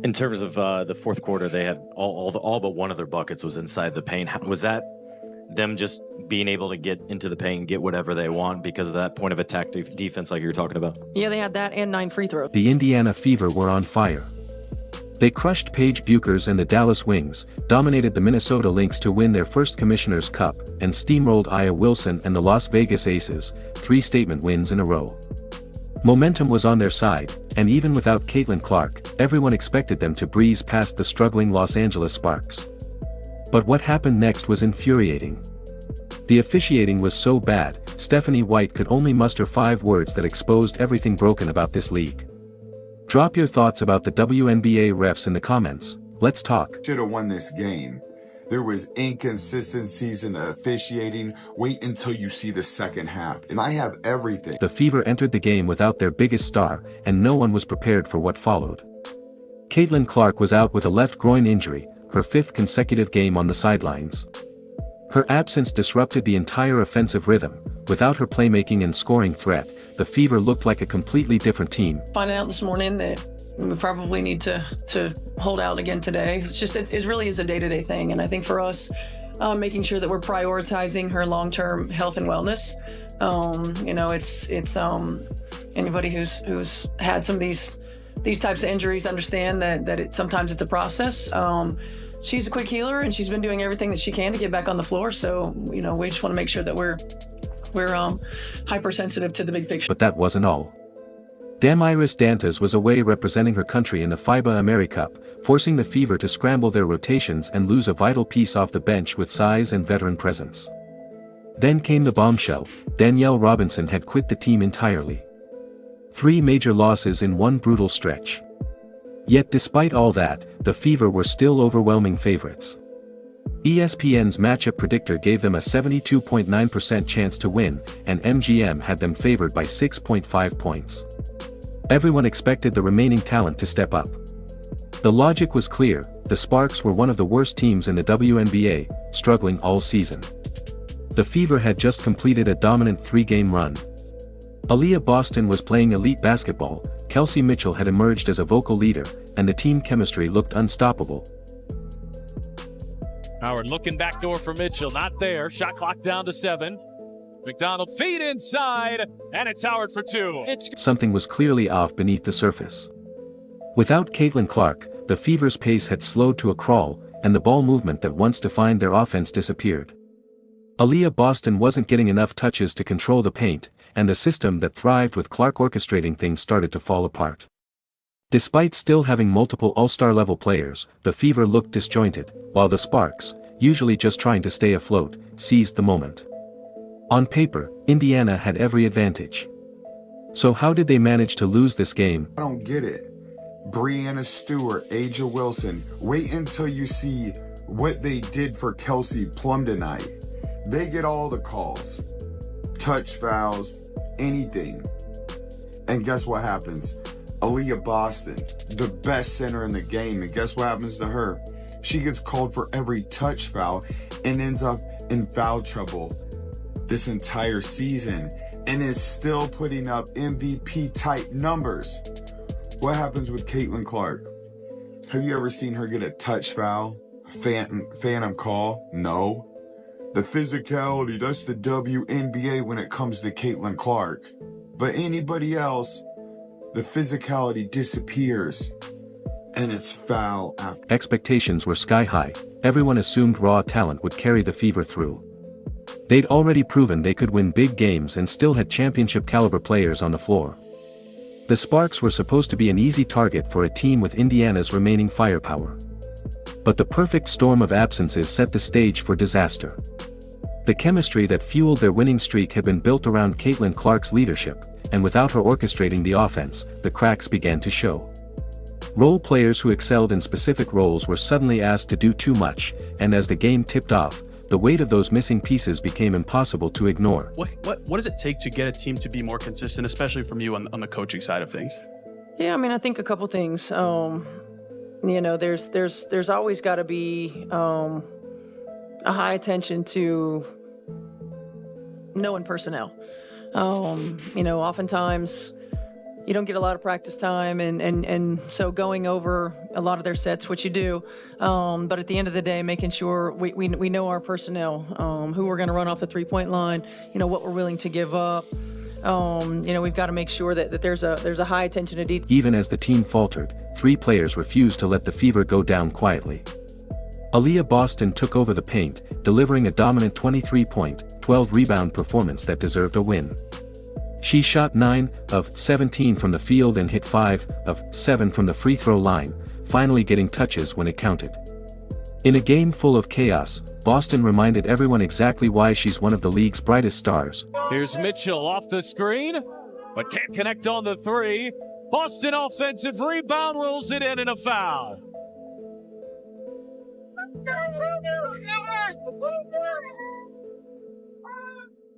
In terms of the fourth quarter, they had all but one of their buckets was inside the paint. Was that them just being able to get into the paint and get whatever they want because of that point of attack defense like you were talking about? Yeah, they had that and 9 free throws. The Indiana Fever were on fire. They crushed Paige Buchers and the Dallas Wings, dominated the Minnesota Lynx to win their first Commissioner's Cup, and steamrolled Aya Wilson and the Las Vegas Aces, 3 statement wins in a row. Momentum was on their side, and even without Caitlin Clark, everyone expected them to breeze past the struggling Los Angeles Sparks. But what happened next was infuriating. The officiating was so bad, Stephanie White could only muster 5 words that exposed everything broken about this league. Drop your thoughts about the WNBA refs in the comments. Let's talk. Should have won this game. There was inconsistencies in the officiating. Wait until you see the second half. And I have everything. The Fever entered the game without their biggest star, and no one was prepared for what followed. Caitlin Clark was out with a left groin injury, her 5th consecutive game on the sidelines. Her absence disrupted the entire offensive rhythm. Without her playmaking and scoring threat, the Fever looked like a completely different team. Finding out this morning that we probably need to hold out again today. It's just, it really is a day-to-day thing. And I think for us, making sure that we're prioritizing her long-term health and wellness. It's anybody who's had some of these types of injuries understand that sometimes it's a process. She's a quick healer, and she's been doing everything that she can to get back on the floor. So, we just want to make sure that we're hypersensitive to the big picture. But that wasn't all. Damiris Dantas was away representing her country in the FIBA AmeriCup, forcing the Fever to scramble their rotations and lose a vital piece off the bench with size and veteran presence. Then came the bombshell: Danielle Robinson had quit the team entirely. 3 major losses in one brutal stretch. Yet despite all that, the Fever were still overwhelming favorites. ESPN's matchup predictor gave them a 72.9% chance to win, and MGM had them favored by 6.5 points. Everyone expected the remaining talent to step up. The logic was clear: the Sparks were one of the worst teams in the WNBA, struggling all season. The Fever had just completed a dominant 3-game run. Aaliyah Boston was playing elite basketball, Kelsey Mitchell had emerged as a vocal leader, and the team chemistry looked unstoppable. Howard looking back door for Mitchell, not there. Shot clock down to 7. McDonald feed inside, and it's Howard for 2. Something was clearly off beneath the surface. Without Caitlin Clark, the Fever's pace had slowed to a crawl, and the ball movement that once defined their offense disappeared. Aaliyah Boston wasn't getting enough touches to control the paint, and the system that thrived with Clark orchestrating things started to fall apart. Despite still having multiple all-star level players, the Fever looked disjointed, while the Sparks, usually just trying to stay afloat, seized the moment. On paper, Indiana had every advantage. So how did they manage to lose this game? I don't get it. Breanna Stewart, Aja Wilson, wait until you see what they did for Kelsey Plum tonight. They get all the calls. Touch fouls, anything. And guess what happens? Aaliyah Boston, the best center in the game, and guess what happens to her? She gets called for every touch foul and ends up in foul trouble this entire season and is still putting up MVP type numbers. What happens with Caitlin Clark? Have you ever seen her get a touch foul? Phantom call? No. The physicality, that's the WNBA when it comes to Caitlin Clark. But anybody else, the physicality disappears, and it's foul after. Expectations were sky high. Everyone assumed raw talent would carry the Fever through. They'd already proven they could win big games and still had championship-caliber players on the floor. The Sparks were supposed to be an easy target for a team with Indiana's remaining firepower. But the perfect storm of absences set the stage for disaster. The chemistry that fueled their winning streak had been built around Caitlin Clark's leadership, and without her orchestrating the offense, the cracks began to show. Role players who excelled in specific roles were suddenly asked to do too much, and as the game tipped off, the weight of those missing pieces became impossible to ignore. What does it take to get a team to be more consistent, especially from you on the coaching side of things? Yeah, I think a couple things. There's always got to be a high attention to knowing personnel. Oftentimes you don't get a lot of practice time, and so going over a lot of their sets, which you do, but at the end of the day, making sure we know our personnel, who we're going to run off the three-point line, what we're willing to give up. We've got to make sure that there's a high attention to detail. Even as the team faltered, 3 players refused to let the Fever go down quietly. Aaliyah Boston took over the paint, delivering a dominant 23-point, 12-rebound performance that deserved a win. She shot 9 of 17 from the field and hit 5 of 7 from the free throw line, finally getting touches when it counted. In a game full of chaos, Boston reminded everyone exactly why she's one of the league's brightest stars. Here's Mitchell off the screen, but can't connect on the three. Boston offensive rebound, rolls it in and a foul.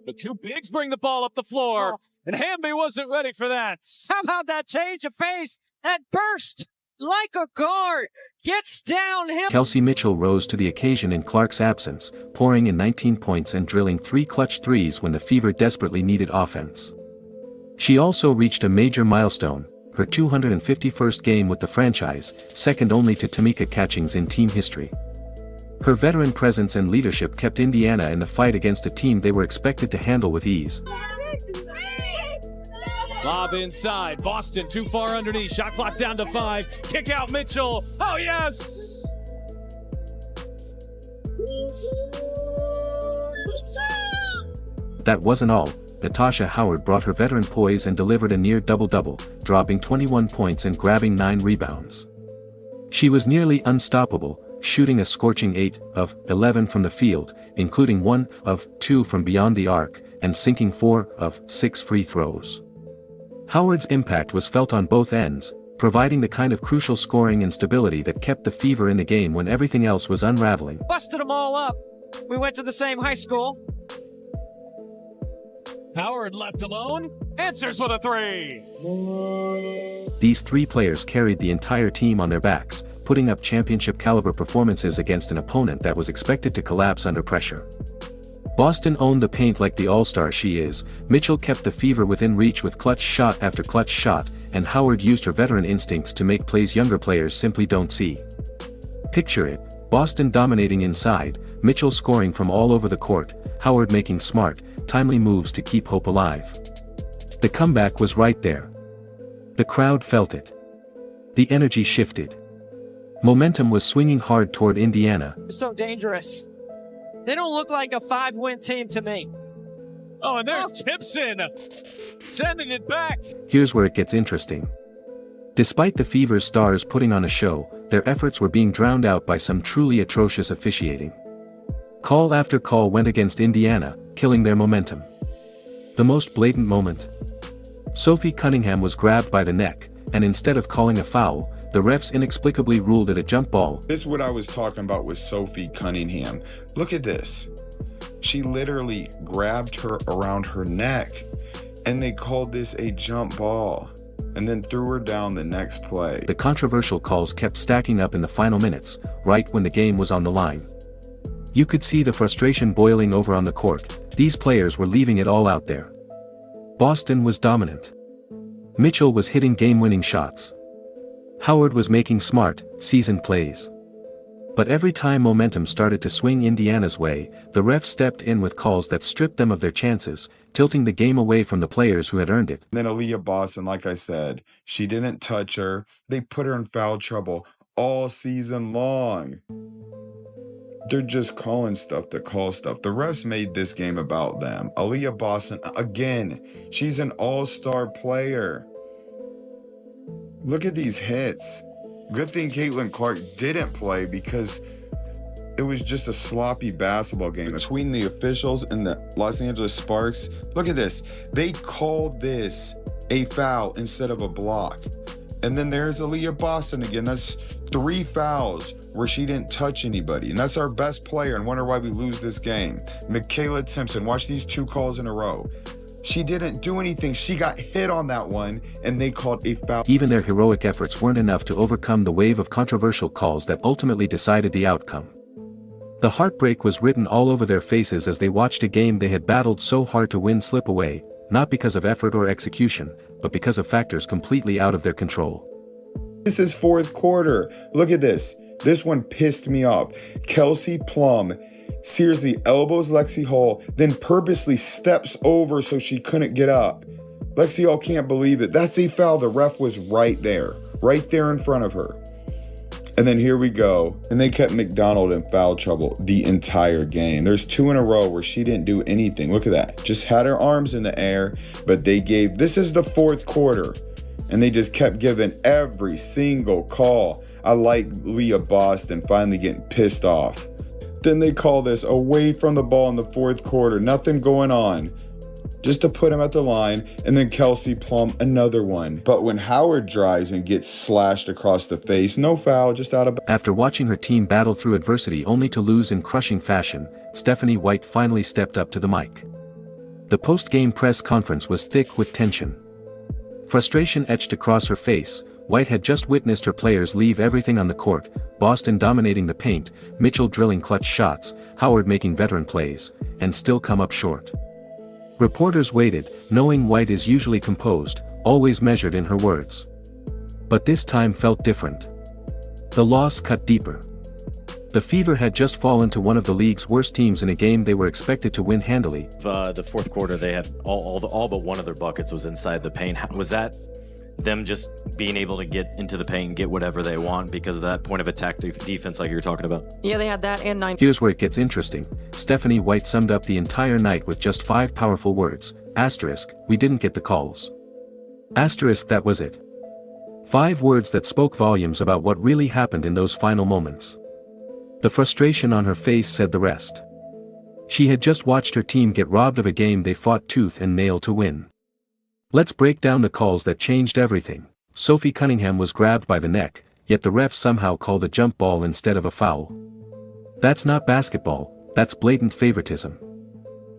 The two bigs bring the ball up the floor, and Hamby wasn't ready for that. How about that change of pace and burst like a guard? Gets downhill. Kelsey Mitchell rose to the occasion in Clark's absence, pouring in 19 points and drilling 3 clutch threes when the Fever desperately needed offense. She also reached a major milestone, her 251st game with the franchise, second only to Tamika Catchings in team history. Her veteran presence and leadership kept Indiana in the fight against a team they were expected to handle with ease. Lob inside, Boston too far underneath, shot clock down to 5, kick out Mitchell, oh yes! That wasn't all. Natasha Howard brought her veteran poise and delivered a near double-double, dropping 21 points and grabbing 9 rebounds. She was nearly unstoppable, shooting a scorching 8 of 11 from the field, including 1 of 2 from beyond the arc, and sinking 4 of 6 free throws. Howard's impact was felt on both ends, providing the kind of crucial scoring and stability that kept the Fever in the game when everything else was unraveling. Busted them all up. We went to the same high school. Howard left alone, answers with a 3. These 3 players carried the entire team on their backs, putting up championship-caliber performances against an opponent that was expected to collapse under pressure. Boston owned the paint like the all-star she is, Mitchell kept the Fever within reach with clutch shot after clutch shot, and Howard used her veteran instincts to make plays younger players simply don't see. Picture it, Boston dominating inside, Mitchell scoring from all over the court, Howard making smart, timely moves to keep hope alive. The comeback was right there. The crowd felt it. The energy shifted. Momentum was swinging hard toward Indiana. So dangerous. They don't look like a 5-win team to me. Oh, and there's Timpson, sending it back. Here's where it gets interesting. Despite the Fever's stars putting on a show, their efforts were being drowned out by some truly atrocious officiating. Call after call went against Indiana, killing their momentum. The most blatant moment. Sophie Cunningham was grabbed by the neck, and instead of calling a foul, the refs inexplicably ruled it a jump ball. This is what I was talking about with Sophie Cunningham. Look at this. She literally grabbed her around her neck, and they called this a jump ball, and then threw her down the next play. The controversial calls kept stacking up in the final minutes, right when the game was on the line. You could see the frustration boiling over on the court. These players were leaving it all out there. Boston was dominant. Mitchell was hitting game-winning shots. Howard was making smart, seasoned plays. But every time momentum started to swing Indiana's way, the refs stepped in with calls that stripped them of their chances, tilting the game away from the players who had earned it. Then Aaliyah Boston, like I said, she didn't touch her. They put her in foul trouble all season long. They're just calling stuff to call stuff. The refs made this game about them. Aaliyah Boston, again, she's an all-star player. Look at these hits. Good thing Caitlin Clark didn't play because it was just a sloppy basketball game between the officials and the Los Angeles Sparks. Look at this. They called this a foul instead of a block. And then there's Aaliyah Boston again. That's 3 fouls where she didn't touch anybody. And that's our best player and wonder why we lose this game. Michaela Timpson, watch these 2 calls in a row. She didn't do anything. She got hit on that one, and they called a foul. Even their heroic efforts weren't enough to overcome the wave of controversial calls that ultimately decided the outcome. The heartbreak was written all over their faces as they watched a game they had battled so hard to win slip away, not because of effort or execution, but because of factors completely out of their control. This is fourth quarter. Look at this. This one pissed me off. Kelsey Plum seriously elbows Lexi Hall, then purposely steps over so she couldn't get up. Lexi Hall can't believe it. That's a foul. The ref was right there in front of her. And then here we go. And they kept McDonald in foul trouble the entire game. There's 2 in a row where she didn't do anything. Look at that. Just had her arms in the air, but this is the fourth quarter. And they just kept giving every single call. I like Leah Boston finally getting pissed off. Then they call this away from the ball in the fourth quarter. Nothing going on. Just to put him at the line, and then Kelsey Plum, another one. But when Howard drives and gets slashed across the face, no foul, just out of... After watching her team battle through adversity only to lose in crushing fashion, Stephanie White finally stepped up to the mic. The post-game press conference was thick with tension. Frustration etched across her face. White had just witnessed her players leave everything on the court, Boston dominating the paint, Mitchell drilling clutch shots, Howard making veteran plays, and still come up short. Reporters waited, knowing White is usually composed, always measured in her words. But this time felt different. The loss cut deeper. The Fever had just fallen to one of the league's worst teams in a game they were expected to win handily. The fourth quarter, they had all but one of their buckets was inside the paint. Was that them just being able to get into the paint and get whatever they want because of that point of attack defense like you were talking about? Yeah, they had that and 9. Here's where it gets interesting. Stephanie White summed up the entire night with just 5 powerful words. Asterisk, we didn't get the calls. Asterisk, that was it. 5 words that spoke volumes about what really happened in those final moments. The frustration on her face said the rest. She had just watched her team get robbed of a game they fought tooth and nail to win. Let's break down the calls that changed everything. Sophie Cunningham was grabbed by the neck, yet the ref somehow called a jump ball instead of a foul. That's not basketball, that's blatant favoritism.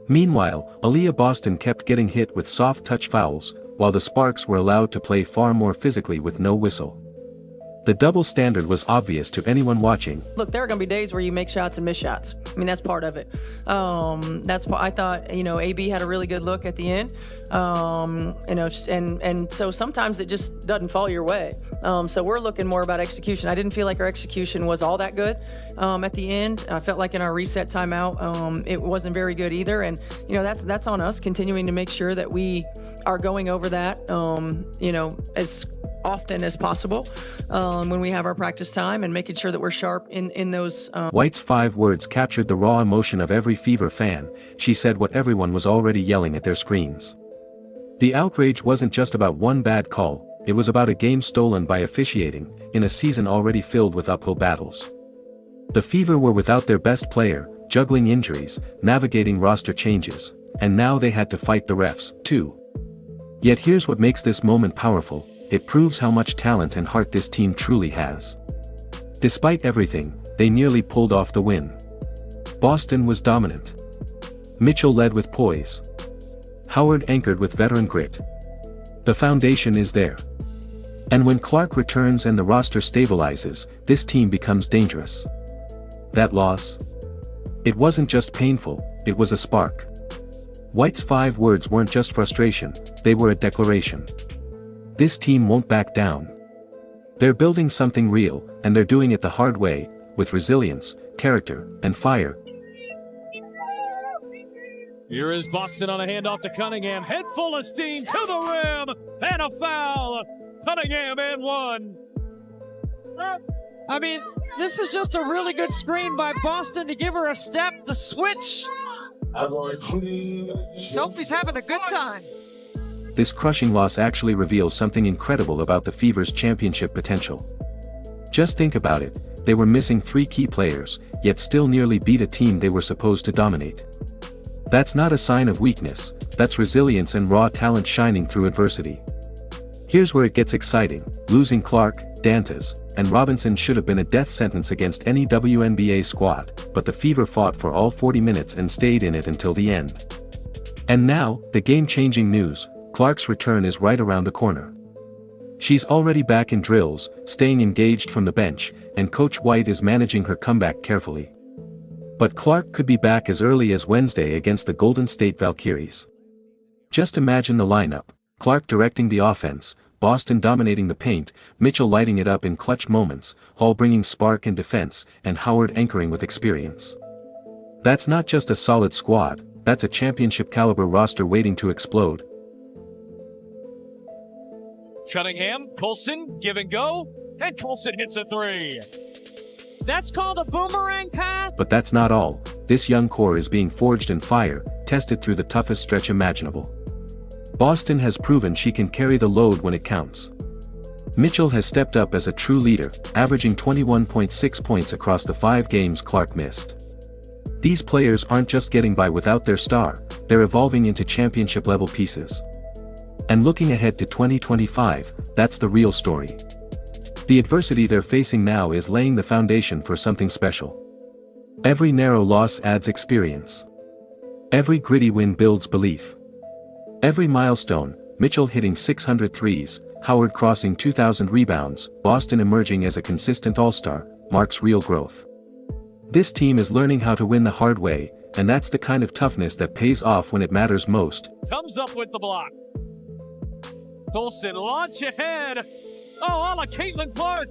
Meanwhile, Aaliyah Boston kept getting hit with soft touch fouls, while the Sparks were allowed to play far more physically with no whistle. The double standard was obvious to anyone watching. Look, there are going to be days where you make shots and miss shots. I mean, that's part of it. I thought, AB had a really good look at the end. And so sometimes it just doesn't fall your way. So we're looking more about execution. I didn't feel like our execution was all that good at the end. I felt like in our reset timeout, it wasn't very good either. And, that's on us continuing to make sure that we are going over that, as often as possible when we have our practice time and making sure that we're sharp in those. White's 5 words captured the raw emotion of every Fever fan. She said what everyone was already yelling at their screens. The outrage wasn't just about one bad call, it was about a game stolen by officiating, in a season already filled with uphill battles. The Fever were without their best player, juggling injuries, navigating roster changes, and now they had to fight the refs, too. Yet here's what makes this moment powerful. It proves how much talent and heart this team truly has. Despite everything, they nearly pulled off the win. Boston was dominant. Mitchell led with poise. Howard anchored with veteran grit. The foundation is there. And when Clark returns and the roster stabilizes, this team becomes dangerous. That loss? It wasn't just painful, it was a spark. White's 5 words weren't just frustration, they were a declaration. This team won't back down. They're building something real, and they're doing it the hard way, with resilience, character, and fire. Here is Boston on a handoff to Cunningham. Head full of steam to the rim, and a foul. Cunningham and 1. I mean, this is just a really good screen by Boston to give her a step, the switch. Sophie's having a good time. This crushing loss actually reveals something incredible about the Fever's championship potential. Just think about it, they were missing 3 key players, yet still nearly beat a team they were supposed to dominate. That's not a sign of weakness, that's resilience and raw talent shining through adversity. Here's where it gets exciting. Losing Clark, Dantas, and Robinson should have been a death sentence against any WNBA squad, but the Fever fought for all 40 minutes and stayed in it until the end. And now, the game-changing news. Clark's return is right around the corner. She's already back in drills, staying engaged from the bench, and Coach White is managing her comeback carefully. But Clark could be back as early as Wednesday against the Golden State Valkyries. Just imagine the lineup: Clark directing the offense, Boston dominating the paint, Mitchell lighting it up in clutch moments, Hall bringing spark in defense, and Howard anchoring with experience. That's not just a solid squad, that's a championship-caliber roster waiting to explode. Cunningham, Colson, give and go, and Colson hits a three. That's called a boomerang pass. But that's not all. This young core is being forged in fire, tested through the toughest stretch imaginable. Boston has proven she can carry the load when it counts. Mitchell has stepped up as a true leader, averaging 21.6 points across the 5 games Clark missed. These players aren't just getting by without their star, they're evolving into championship-level pieces. And looking ahead to 2025, that's the real story. The adversity they're facing now is laying the foundation for something special. Every narrow loss adds experience. Every gritty win builds belief. Every milestone, Mitchell hitting 600 threes, Howard crossing 2,000 rebounds, Boston emerging as a consistent all-star, marks real growth. This team is learning how to win the hard way, and that's the kind of toughness that pays off when it matters most. Comes up with the block. Colson launch ahead. Oh, a la Caitlin Clark.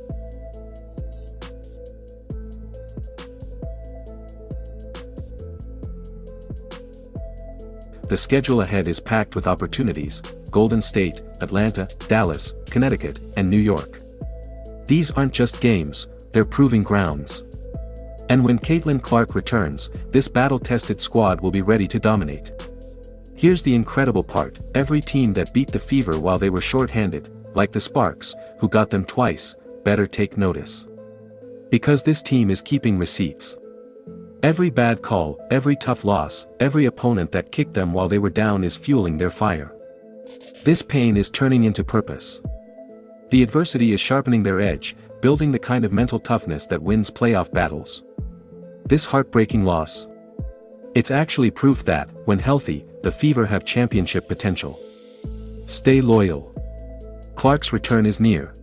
The schedule ahead is packed with opportunities: Golden State, Atlanta, Dallas, Connecticut, and New York. These aren't just games, they're proving grounds. And when Caitlin Clark returns, this battle-tested squad will be ready to dominate. Here's the incredible part: every team that beat the Fever while they were short-handed, like the Sparks, who got them twice, better take notice. Because this team is keeping receipts. Every bad call, every tough loss, every opponent that kicked them while they were down is fueling their fire. This pain is turning into purpose. The adversity is sharpening their edge, building the kind of mental toughness that wins playoff battles. This heartbreaking loss. It's actually proof that, when healthy, the Fever have championship potential. Stay loyal. Clark's return is near.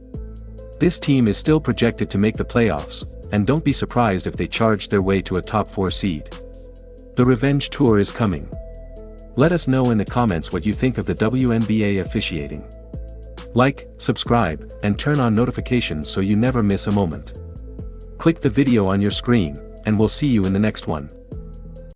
This team is still projected to make the playoffs, and don't be surprised if they charge their way to a top 4 seed. The revenge tour is coming. Let us know in the comments what you think of the WNBA officiating. Like, subscribe, and turn on notifications so you never miss a moment. Click the video on your screen, and we'll see you in the next one.